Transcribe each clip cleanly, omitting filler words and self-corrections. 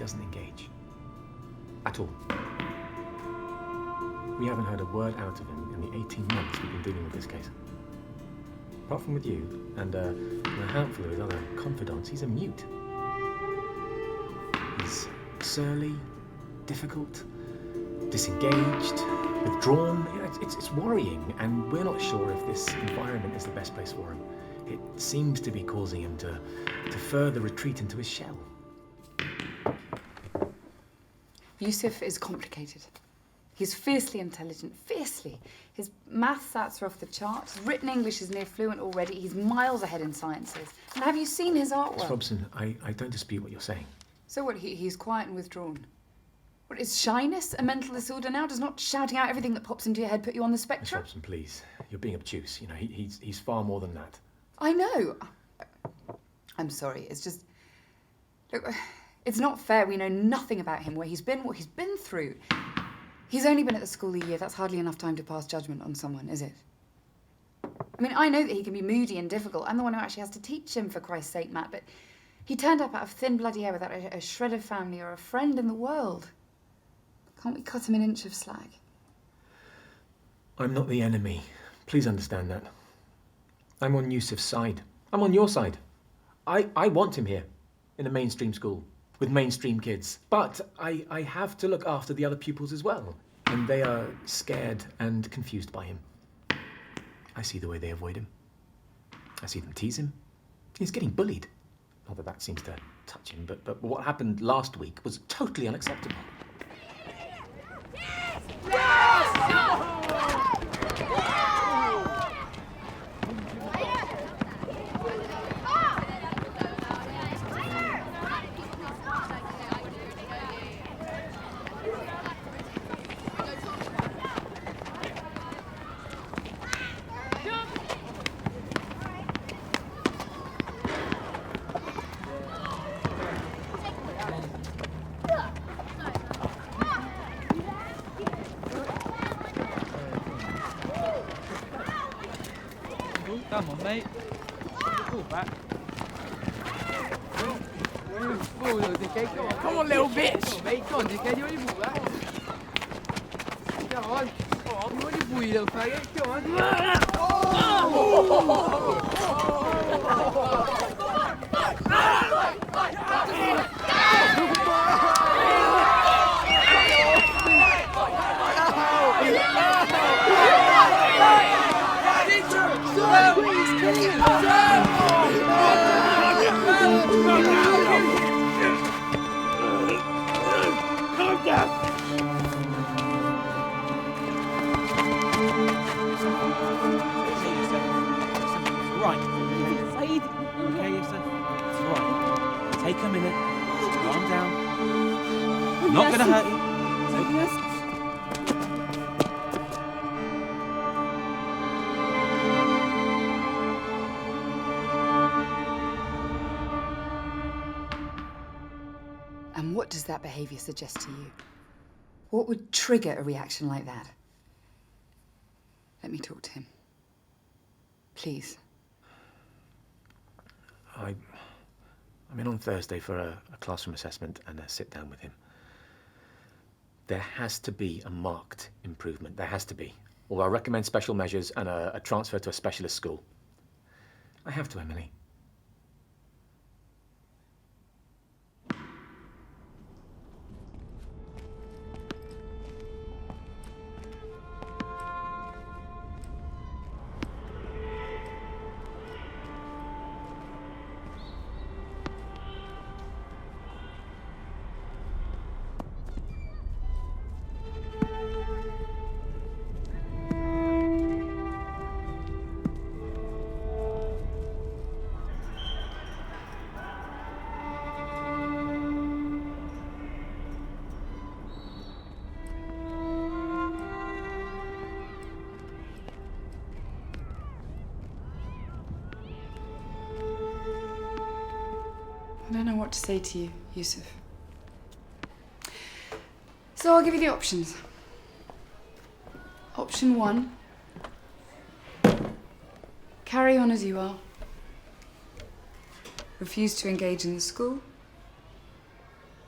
doesn't engage. At all. We haven't heard a word out of him in the 18 months we've been dealing with this case. Apart from with you and a handful of his other confidants, he's a mute. He's surly, difficult, disengaged, withdrawn. It's worrying, and we're not sure if this environment is the best place for him. It seems to be causing him to further retreat into his shell. YUSSEF is complicated. He's fiercely intelligent, fiercely. His math stats are off the charts. His written English is near fluent already. He's miles ahead in sciences. And have you seen his artwork? Miss Robson, I don't dispute what you're saying. So what, he's quiet and withdrawn? What, is shyness a mental disorder now? Does not shouting out everything that pops into your head put you on the spectrum? Miss Robson, please. You're being obtuse. You know, he's far more than that. I know. I'm sorry. It's just... Look, it's not fair. We know nothing about him, where he's been, what he's been through. He's only been at the school a year. That's hardly enough time to pass judgment on someone, is it? I mean, I know that he can be moody and difficult. I'm the one who actually has to teach him, for Christ's sake, Matt, but he turned up out of thin bloody air without a shred of family or a friend in the world. Can't we cut him an inch of slack? I'm not the enemy. Please understand that. I'm on YUSSEF's side. I'm on your side. I want him here, in a mainstream school, with mainstream kids. But I have to look after the other pupils as well. And they are scared and confused by him. I see the way they avoid him. I see them tease him. He's getting bullied. Not that that seems to touch him, but what happened last week was totally unacceptable. Come on, mate. Pull back. Come on, little bitch. Come on, mate. Come on, dickhead. You want to pull back? Come on. Come on. You want to pull, you little faggot? Come on. Take a minute. Calm down. I'm not gonna hurt you. It's okay. And what does that behaviour suggest to you? What would trigger a reaction like that? Let me talk to him. Please. I'm in on Thursday for a classroom assessment and a sit-down with him. There has to be a marked improvement. There has to be. Or I recommend special measures and a transfer to a specialist school. I have to, Emily. I don't know what to say to you, YUSSEF. So I'll give you the options. Option 1. Carry on as you are. Refuse to engage in the school.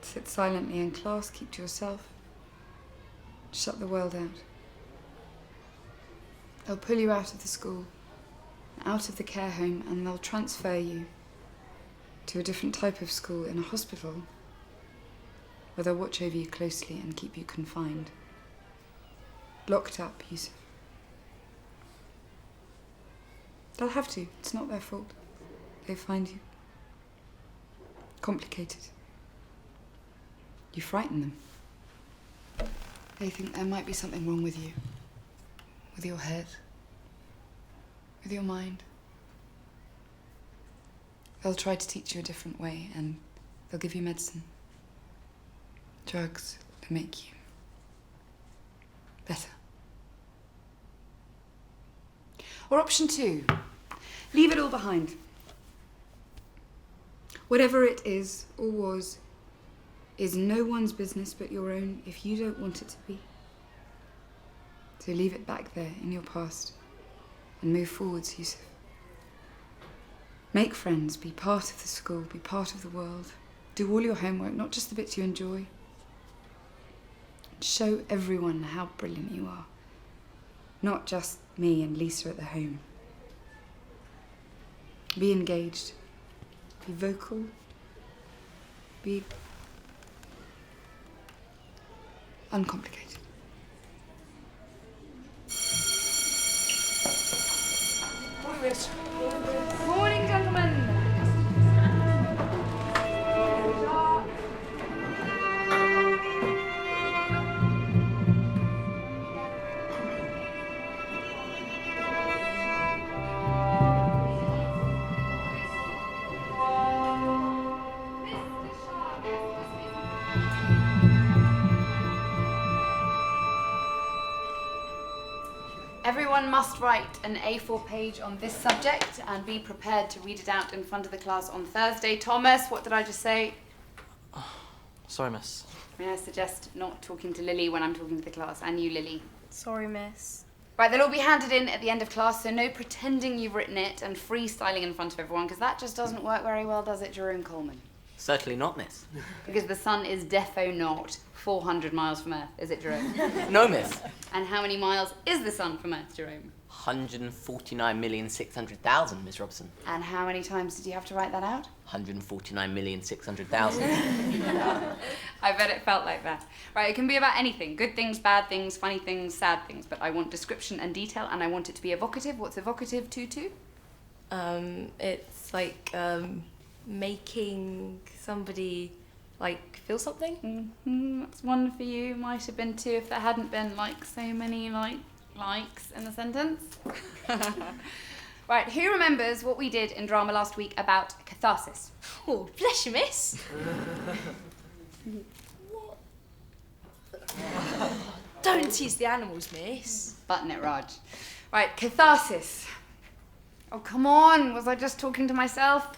Sit silently in class, keep to yourself. Shut the world out. They'll pull you out of the school, out of the care home, and they'll transfer you to a different type of school in a hospital where they'll watch over you closely and keep you confined. Locked up, YUSSEF. They'll have to. It's not their fault. They find you complicated. You frighten them. They think there might be something wrong with you. With your head. With your mind. They'll try to teach you a different way, and they'll give you medicine. Drugs to make you better. Or option 2, leave it all behind. Whatever it is or was is no one's business but your own if you don't want it to be. So leave it back there in your past and move forwards, YUSSEF. Make friends, be part of the school, be part of the world. Do all your homework, not just the bits you enjoy. Show everyone how brilliant you are. Not just me and Lisa at the home. Be engaged. Be vocal. Be uncomplicated. Morning, gentlemen. Everyone must write an A4 page on this subject and be prepared to read it out in front of the class on Thursday. Thomas, what did I just say? Sorry, miss. May I suggest not talking to Lily when I'm talking to the class, and you, Lily? Sorry, miss. Right, they'll all be handed in at the end of class, so no pretending you've written it and freestyling in front of everyone, because that just doesn't work very well, does it, Jerome Coleman? Certainly not, miss. Because the sun is defo not 400 miles from Earth, is it, Jerome? No, miss. And how many miles is the sun from Earth, Jerome? 149,600,000, Miss Robson. And how many times did you have to write that out? 149,600,000. I bet it felt like that. Right, it can be about anything. Good things, bad things, funny things, sad things. But I want description and detail, and I want it to be evocative. What's evocative, Tutu? It's like, making somebody, like, feel something. Mm-hmm. That's one for you. Might have been 2 if there hadn't been, like, so many, likes in the sentence. Right, who remembers what we did in drama last week about catharsis? Oh, bless you, miss. What? Don't tease the animals, miss. Button it, Raj. Right, catharsis. Oh, come on. Was I just talking to myself?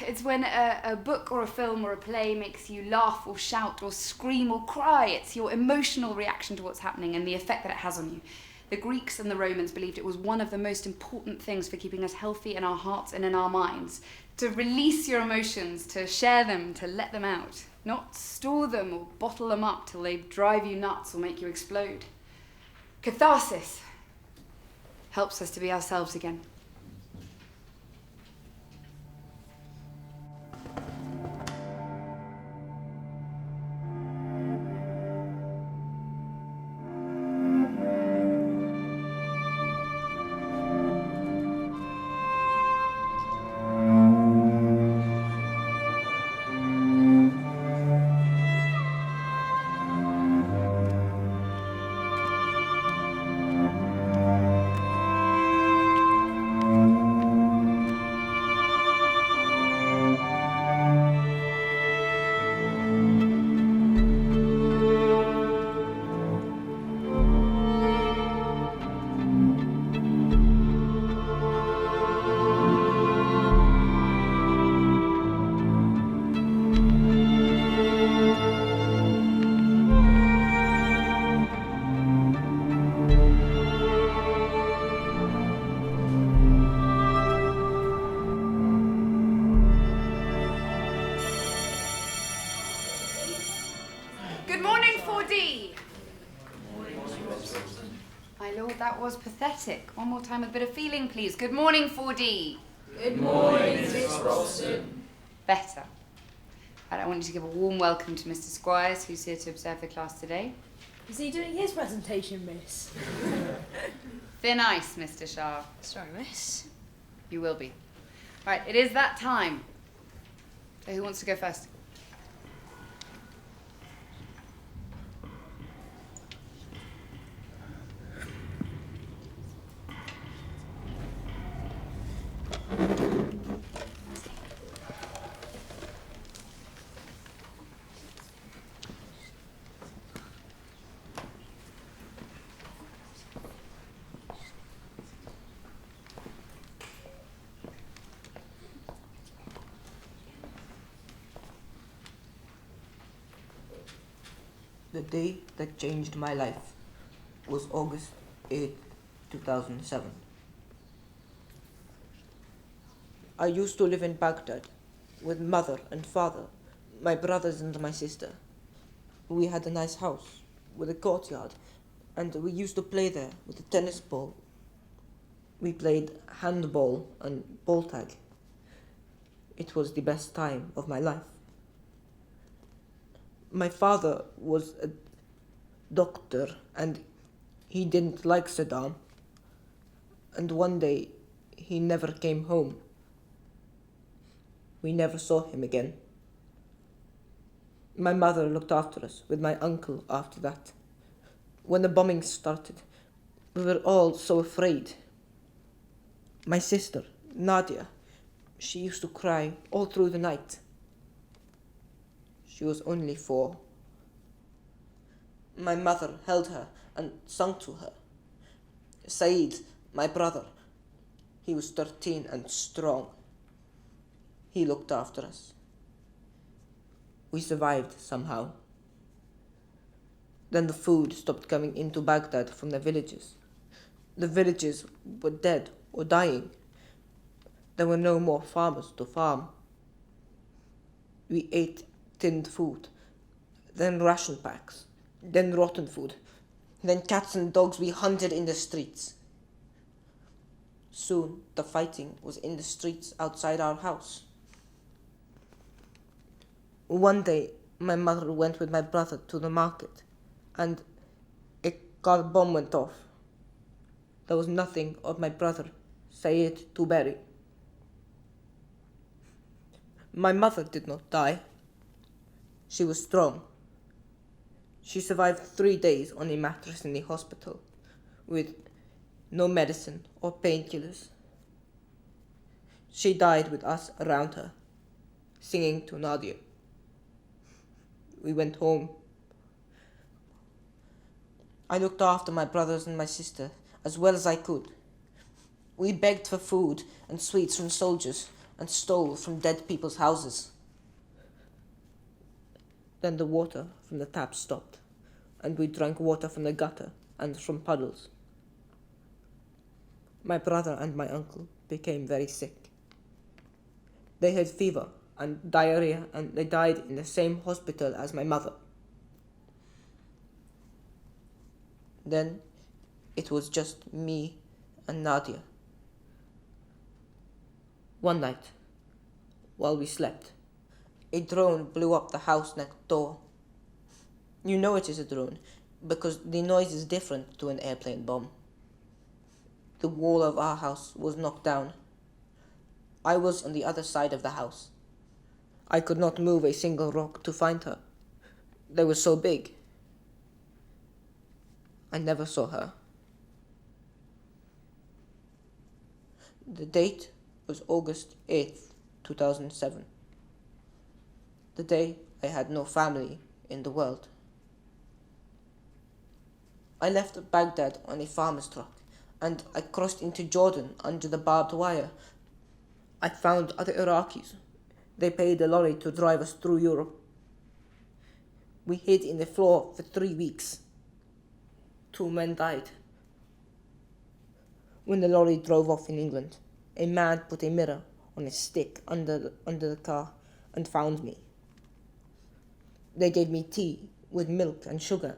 It's when a book or a film or a play makes you laugh or shout or scream or cry. It's your emotional reaction to what's happening and the effect that it has on you. The Greeks and the Romans believed it was one of the most important things for keeping us healthy in our hearts and in our minds. To release your emotions, to share them, to let them out. Not store them or bottle them up till they drive you nuts or make you explode. Catharsis helps us to be ourselves again. lord, that was pathetic. One more time with a bit of feeling, please. Good morning, 4D. Good morning, Miss Robson. Better. Right, I want you to give a warm welcome to Mr. Squires, who's here to observe the class today. Is he doing his presentation, miss? Thin ice, Mr. Shah. Sorry, miss. You will be. Right, it is that time. So who wants to go first? The day that changed my life was August 8, 2007. I used to live in Baghdad with mother and father, my brothers and my sister. We had a nice house with a courtyard, and we used to play there with a tennis ball. We played handball and ball tag. It was the best time of my life. My father was a doctor and he didn't like Saddam. And one day he never came home. We never saw him again. My mother looked after us with my uncle after that. When the bombing started, we were all so afraid. My sister, Nadia, she used to cry all through the night. She was only 4. My mother held her and sung to her. Saeed, my brother, he was 13 and strong. He looked after us. We survived somehow. Then the food stopped coming into Baghdad from the villages. The villages were dead or dying. There were no more farmers to farm. We ate tinned food, then ration packs, then rotten food, then cats and dogs we hunted in the streets. Soon the fighting was in the streets outside our house. One day my mother went with my brother to the market and a car bomb went off. There was nothing of my brother, Saeed, to bury. My mother did not die. She was strong. She survived 3 days on a mattress in the hospital with no medicine or painkillers. She died with us around her, singing to Nadia. We went home. I looked after my brothers and my sister as well as I could. We begged for food and sweets from soldiers and stole from dead people's houses. Then the water from the tap stopped, and we drank water from the gutter and from puddles. My brother and my uncle became very sick. They had fever and diarrhea, and they died in the same hospital as my mother. Then it was just me and Nadia. One night, while we slept, a drone blew up the house next door. You know it is a drone because the noise is different to an airplane bomb. The wall of our house was knocked down. I was on the other side of the house. I could not move a single rock to find her. They were so big. I never saw her. The date was August 8th, 2007. The day I had no family in the world. I left Baghdad on a farmer's truck and I crossed into Jordan under the barbed wire. I found other Iraqis. They paid a lorry to drive us through Europe. We hid in the floor for 3 weeks. 2 men died. When the lorry drove off in England, a man put a mirror on a stick under the car and found me. They gave me tea with milk and sugar.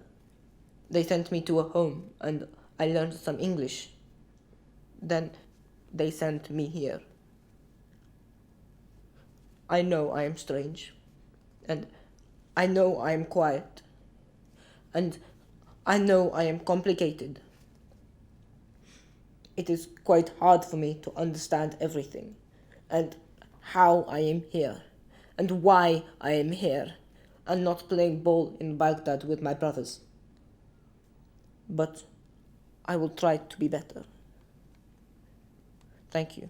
They sent me to a home and I learned some English. Then they sent me here. I know I am strange, and I know I am quiet, and I know I am complicated. It is quite hard for me to understand everything, and how I am here, and why I am here, and not playing ball in Baghdad with my brothers. But I will try to be better. Thank you.